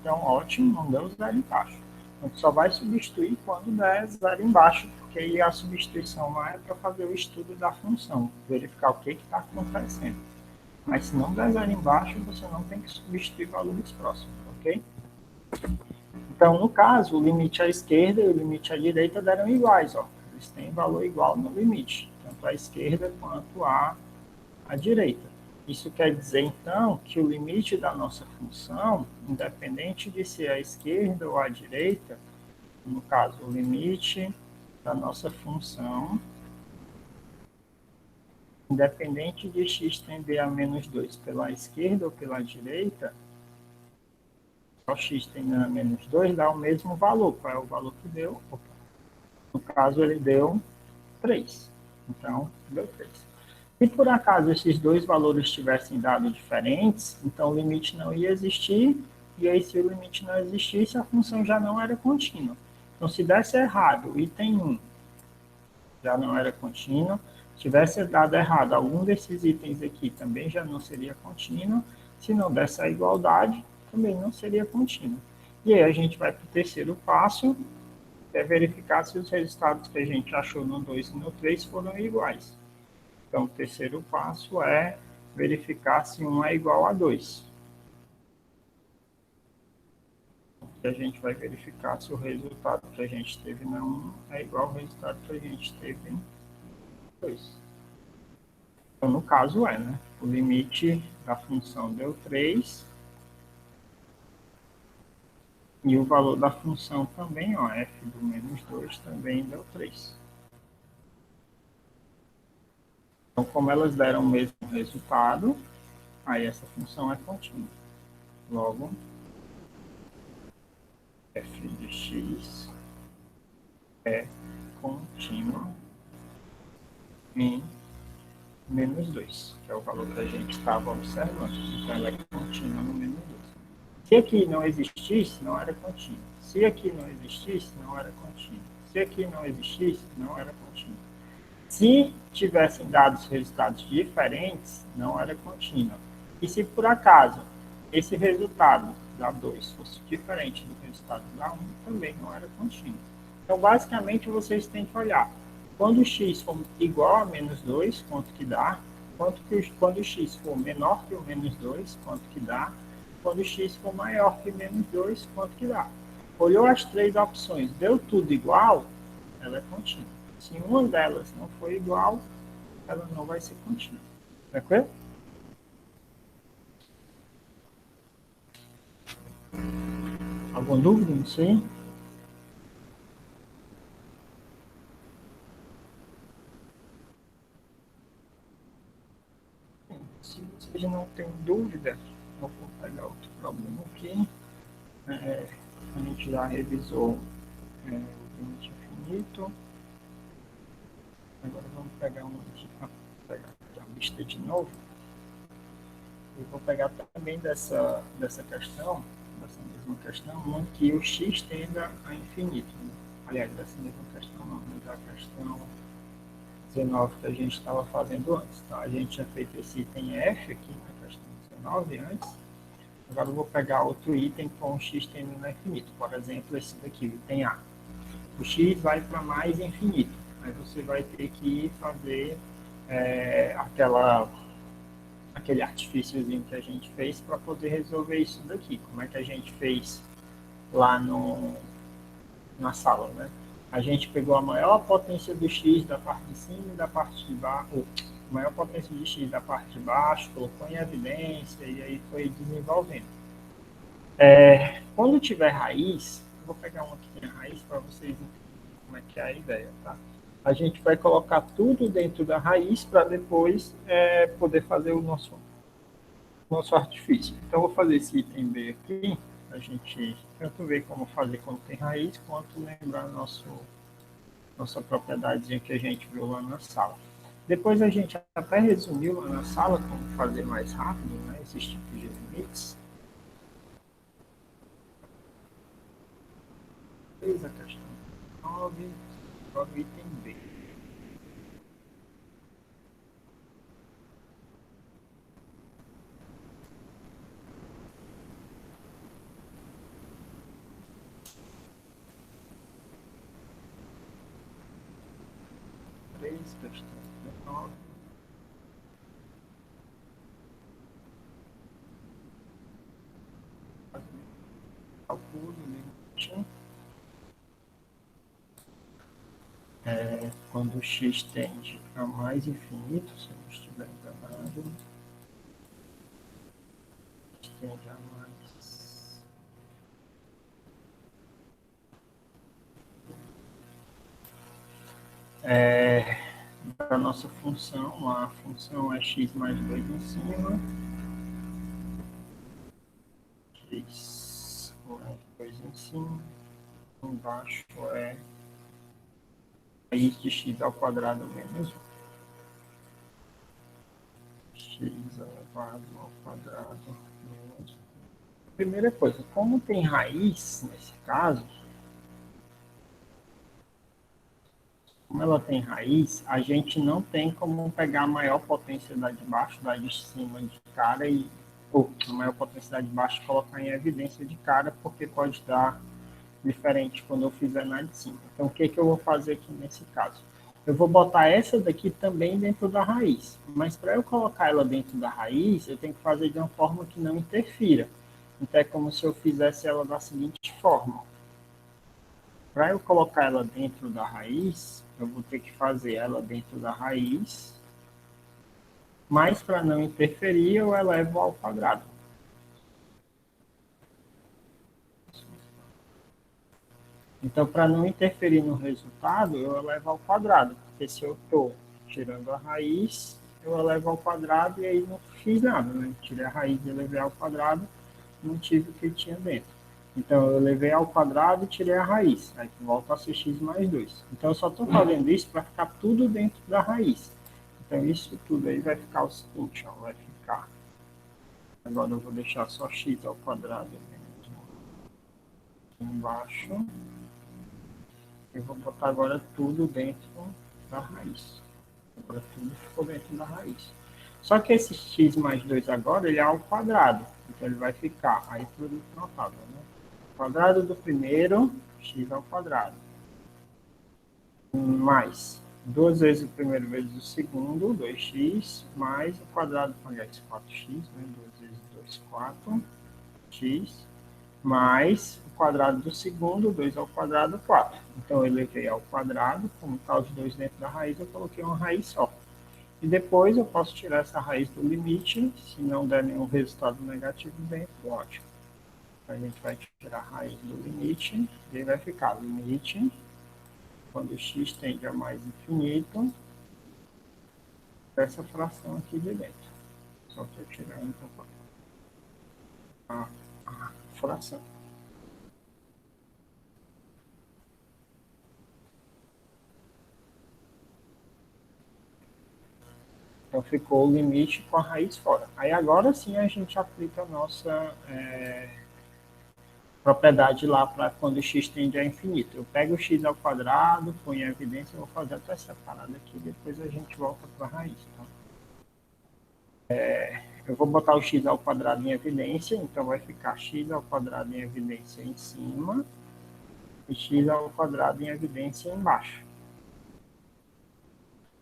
Então, ótimo, não deu zero embaixo. Então, só vai substituir quando der zero embaixo, porque aí a substituição lá é para fazer o estudo da função, verificar o que está acontecendo. Mas se não der zero embaixo, você não tem que substituir valores próximos, ok? Então, no caso, o limite à esquerda e o limite à direita deram iguais, ó. Eles têm valor igual no limite, tanto à esquerda quanto à direita. Isso quer dizer, então, que o limite da nossa função, independente de ser à esquerda ou à direita, no caso, o limite da nossa função, independente de x tender a menos 2 pela esquerda ou pela direita, só x tendendo a menos 2 dá o mesmo valor. Qual é o valor que deu? Opa. No caso, ele deu 3. Então, deu 3. Se por acaso esses dois valores tivessem dado diferentes, então o limite não ia existir, e aí se o limite não existisse, a função já não era contínua. Então, se desse errado o item 1 já não era contínuo, se tivesse dado errado algum desses itens aqui também já não seria contínuo, se não desse a igualdade, também não seria contínuo. E aí a gente vai para o terceiro passo, que é verificar se os resultados que a gente achou no 2 e no 3 foram iguais. Então, o terceiro passo é verificar se 1 é igual a 2. E a gente vai verificar se o resultado que a gente teve na 1 é igual ao resultado que a gente teve em 2. Então, no caso né? O limite da função deu 3. E o valor da função também, ó, f do menos 2 também deu 3. Então, como elas deram o mesmo resultado, aí essa função é contínua. Logo, f de x é contínua em menos 2, que é o valor que a gente estava observando. Então, ela é contínua no menos 2. Se aqui não existisse, não era contínua. Se aqui não existisse, não era contínua. Se aqui não existisse, não era contínua. Se tivessem dados resultados diferentes, não era contínua. E se por acaso esse resultado da 2 fosse diferente do resultado da 1, também não era contínuo. Então, basicamente, vocês têm que olhar. Quando o x for igual a menos 2, quanto que dá? Quando o x for menor que o menos 2, quanto que dá? Quando o x for maior que menos 2, quanto que dá? Olhou as três opções, deu tudo igual, ela é contínua. Se uma delas não for igual, ela não vai ser contínua. Tranquilo? Alguma dúvida nisso aí? Se vocês não têm dúvida, eu vou pegar outro problema aqui. É, a gente já revisou o limite infinito. Agora vamos pegar uma aqui para pegar aqui a lista de novo. E vou pegar também dessa questão, dessa mesma questão, uma que o x tenda a infinito. Né? Aliás, dessa mesma questão não, mas a questão 19 que a gente estava fazendo antes. Então, a gente tinha feito esse item F aqui na questão 19 antes. Agora eu vou pegar outro item com x tendendo a infinito. Por exemplo, esse daqui, o item A. O x vai para mais infinito. Aí você vai ter que fazer aquele artifíciozinho que a gente fez para poder resolver isso daqui. Como é que a gente fez lá na sala, né? A gente pegou a maior potência do x da parte de cima e da parte de baixo, a maior potência de x da parte de baixo, colocou em evidência e aí foi desenvolvendo. Quando tiver raiz, eu vou pegar uma que tem raiz para vocês entenderem como é que é a ideia, tá? A gente vai colocar tudo dentro da raiz para depois poder fazer o nosso artifício. Então, eu vou fazer esse item B aqui, a gente tanto ver como fazer quando tem raiz, quanto lembrar nossa propriedadezinha que a gente viu lá na sala. Depois a gente até resumiu lá na sala como fazer mais rápido, né, esses tipos de limites. Fez a questão 9, agora o item B. Questão 9. Calculo limite. Quando x tende a mais infinito, se eu não estiver enganado, tende a mais. Para a nossa função, a função é x mais 2 em cima, x mais 2 em cima, embaixo é raiz de x ao quadrado menos 1. X elevado ao quadrado menos 1. Primeira coisa, como tem raiz nesse caso, como ela tem raiz, a gente não tem como pegar a maior potência da de baixo, da de cima de cara, ou a maior potência da de baixo e colocar em evidência de cara, porque pode dar diferente quando eu fizer na de cima. Então, o que eu vou fazer aqui nesse caso? Eu vou botar essa daqui também dentro da raiz, mas para eu colocar ela dentro da raiz, eu tenho que fazer de uma forma que não interfira. Então, é como se eu fizesse ela da seguinte forma. Para eu colocar ela dentro da raiz, eu vou ter que fazer ela dentro da raiz, mas para não interferir, eu elevo ao quadrado. Então, para não interferir no resultado, eu elevo ao quadrado, porque se eu estou tirando a raiz, eu elevo ao quadrado e aí não fiz nada, né? Tirei a raiz e elevei ao quadrado, não tive o que tinha dentro. Então, eu levei ao quadrado e tirei a raiz. Aí volta a ser x mais 2. Então, eu só estou fazendo isso para ficar tudo dentro da raiz. Então, isso tudo aí vai ficar o seguinte, ó, vai ficar... Agora eu vou deixar só x ao quadrado mesmo aqui embaixo. Eu vou botar agora tudo dentro da raiz. Agora tudo ficou dentro da raiz. Só que esse x mais 2 agora, ele é ao quadrado. Então, ele vai ficar aí produto notável, né? Quadrado do primeiro, x ao quadrado. mais 2 vezes o primeiro vezes o segundo, 2x, mais o quadrado, aliás, 4x, né? 2 vezes 2, 4, x, mais o quadrado do segundo, 2 ao quadrado, 4. Então, eu elevei ao quadrado, como está os dois dentro da raiz, eu coloquei uma raiz só. E depois eu posso tirar essa raiz do limite, se não der nenhum resultado negativo dentro, ótimo. A gente vai tirar a raiz do limite, e aí vai ficar limite, quando x tende a mais infinito, dessa fração aqui de dentro. Só estou tirando a fração. Então ficou o limite com a raiz fora. Aí agora sim a gente aplica a nossa propriedade lá para quando x tende a infinito. Eu pego o x ao quadrado, ponho em evidência, eu vou fazer até separado aqui, depois a gente volta para a raiz. Tá? Eu vou botar o x ao quadrado em evidência, então vai ficar x ao quadrado em evidência em cima e x ao quadrado em evidência embaixo.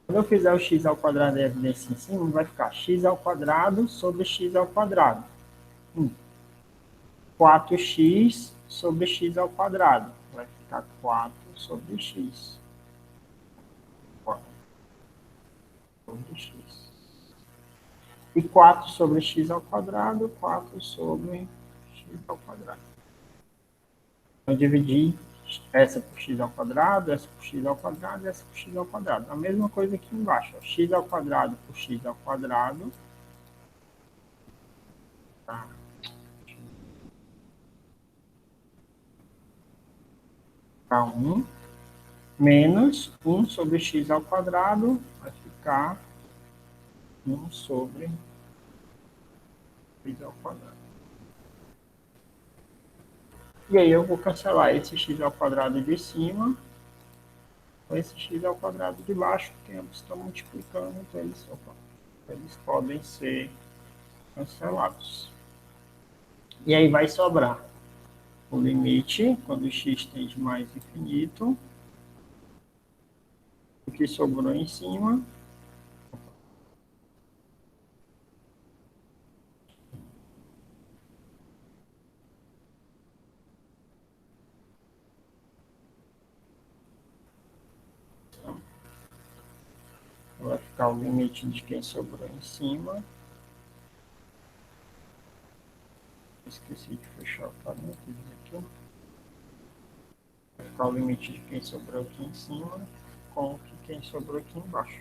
Quando eu fizer o x ao quadrado em evidência em cima, vai ficar x ao quadrado sobre x ao quadrado. 4x sobre x ao quadrado. Vai ficar 4 sobre x. 4 sobre x. E 4 sobre x ao quadrado, 4 sobre x ao quadrado. Então, dividir essa por x ao quadrado, essa por x ao quadrado, essa por x ao quadrado. A mesma coisa aqui embaixo. Ó. X ao quadrado por x ao quadrado. Tá. Tá 1. Menos 1 sobre x ao quadrado. Vai ficar 1 sobre x ao quadrado. E aí eu vou cancelar esse x ao quadrado de cima com esse x ao quadrado de baixo, porque ambos estão multiplicando, então eles podem ser cancelados. E aí vai sobrar o limite, quando x tende mais infinito, o que sobrou em cima, vai ficar o limite de quem sobrou em cima. Esqueci de fechar o parênteses aqui. Vai ficar o limite de quem sobrou aqui em cima com quem sobrou aqui embaixo.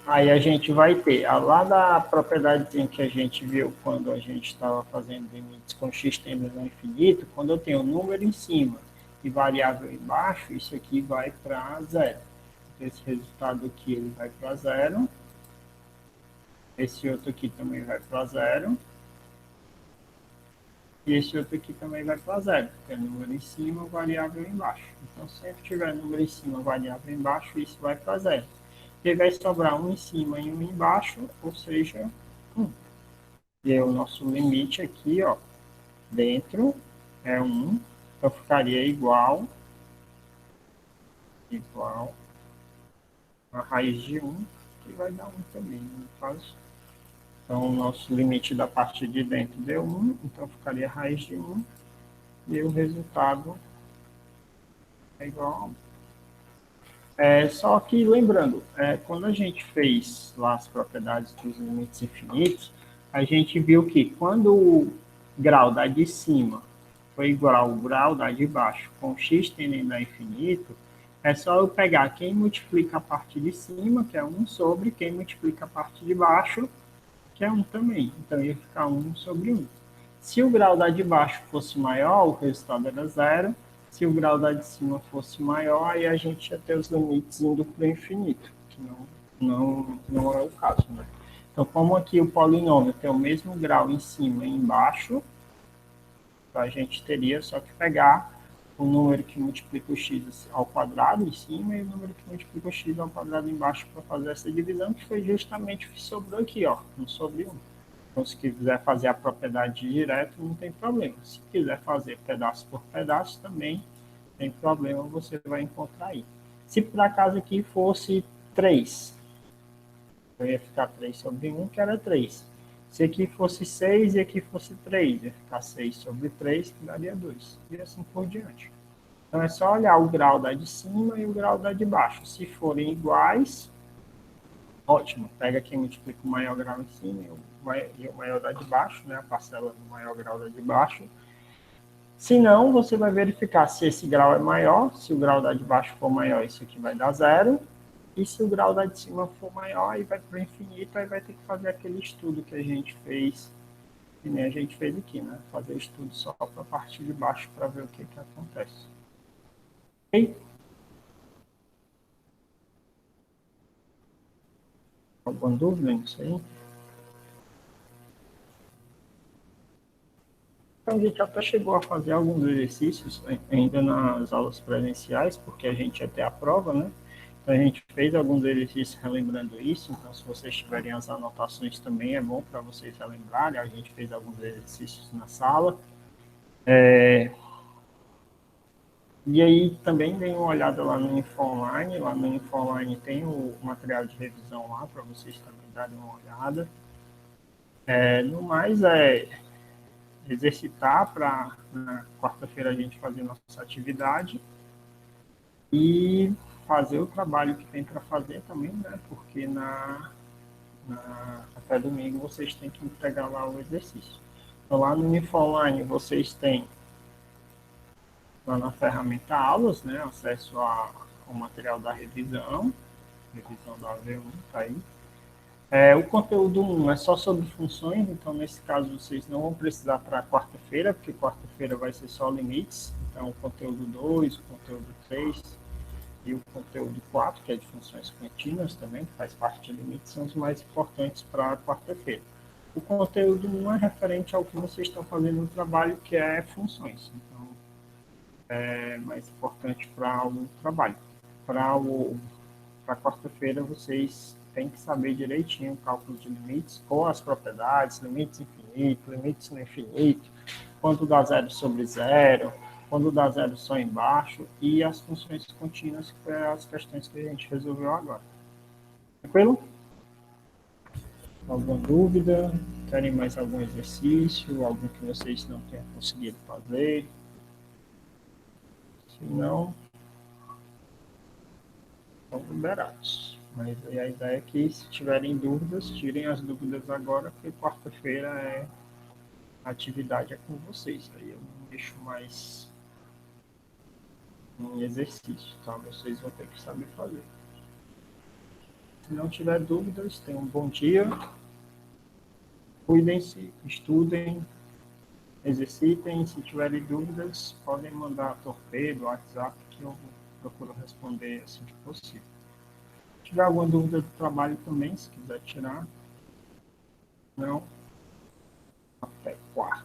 Aí a gente vai ter, lá da propriedade que a gente viu quando a gente estava fazendo limites com x tendendo ao infinito, quando eu tenho um número em cima e variável embaixo, isso aqui vai para zero. Esse resultado aqui ele vai para zero. Esse outro aqui também vai para zero. E esse outro aqui também vai para zero, porque é número em cima, variável embaixo. Então, sempre tiver número em cima, variável embaixo, isso vai para zero. E vai sobrar um em cima e um embaixo, ou seja, 1. E aí, o nosso limite aqui, ó, dentro é 1, então ficaria igual a raiz de 1, que vai dar 1 também, no caso. Então, o nosso limite da parte de dentro deu 1, então ficaria a raiz de 1, e o resultado é igual a 1. Só que, lembrando, quando a gente fez lá as propriedades dos limites infinitos, a gente viu que quando o grau da de cima foi igual ao grau da de baixo com x tendendo a infinito, é só eu pegar quem multiplica a parte de cima, que é 1 sobre, quem multiplica a parte de baixo, que é 1 também. Então, ia ficar 1 sobre 1. Se o grau da de baixo fosse maior, o resultado era zero. Se o grau da de cima fosse maior, aí a gente ia ter os limites indo para o infinito, que não é o caso. Né? Então, como aqui o polinômio tem o mesmo grau em cima e embaixo, então a gente teria só que pegar o número que multiplica o x ao quadrado em cima e o número que multiplica o x ao quadrado embaixo para fazer essa divisão, que foi justamente o que sobrou aqui, ó, 1 sobre 1. Então, se quiser fazer a propriedade direto, não tem problema. Se quiser fazer pedaço por pedaço, também tem problema, você vai encontrar aí. Se por acaso aqui fosse 3, eu ia ficar 3 sobre 1, que era 3. Se aqui fosse 6 e aqui fosse 3, ia ficar 6 sobre 3, que daria 2. E assim por diante. Então é só olhar o grau da de cima e o grau da de baixo. Se forem iguais, ótimo. Pega aqui e multiplica o maior grau em cima e o maior da de baixo, né? A parcela do maior grau da de baixo. Se não, você vai verificar se esse grau é maior. Se o grau da de baixo for maior, isso aqui vai dar 0. E se o grau da de cima for maior, aí vai para o infinito, aí vai ter que fazer aquele estudo que a gente fez, que nem a gente fez aqui, né? Fazer estudo só para a parte de baixo para ver o que acontece. Ok? Alguma dúvida nisso aí? Então, a gente até chegou a fazer alguns exercícios ainda nas aulas presenciais, porque a gente ia ter a prova, né? Então, a gente fez alguns exercícios relembrando isso. Então, se vocês tiverem as anotações também, é bom para vocês relembrarem. A gente fez alguns exercícios na sala. E aí, também dei uma olhada lá no InfoOnline. Lá no InfoOnline tem o material de revisão lá, para vocês também darem uma olhada. No mais, exercitar para na quarta-feira a gente fazer nossa atividade e fazer o trabalho que tem para fazer também, né? Porque até domingo vocês têm que entregar lá o exercício. Então, lá no InfoOnline vocês têm lá na ferramenta aulas, né? Acesso ao material da revisão da V1, tá aí. O conteúdo 1 é só sobre funções, então nesse caso vocês não vão precisar para quarta-feira, porque quarta-feira vai ser só limites. Então o conteúdo 2, o conteúdo 3 e o conteúdo 4, que é de funções contínuas também, que faz parte de limites, são os mais importantes para quarta-feira. O conteúdo 1 é referente ao que vocês estão fazendo no trabalho, que é funções. Então é mais importante para o trabalho. Para quarta-feira vocês têm que saber direitinho o cálculo de limites com as propriedades, limites infinito, limites no infinito, quando dá zero sobre zero, quando dá zero só embaixo, e as funções contínuas, que foram as questões que a gente resolveu agora. Tranquilo? Alguma dúvida? Querem mais algum exercício? Algum que vocês não tenham conseguido fazer? Se não, estão liberados. Mas a ideia é que, se tiverem dúvidas, tirem as dúvidas agora, porque quarta-feira a atividade é com vocês. Aí eu não deixo mais um exercício, tá? Vocês vão ter que saber fazer. Se não tiver dúvidas, tenham um bom dia. Cuidem-se, estudem, exercitem. Se tiverem dúvidas, podem mandar torpedo, WhatsApp, que eu procuro responder assim que possível. Se tiver alguma dúvida do trabalho também, se quiser tirar, não, até quarta.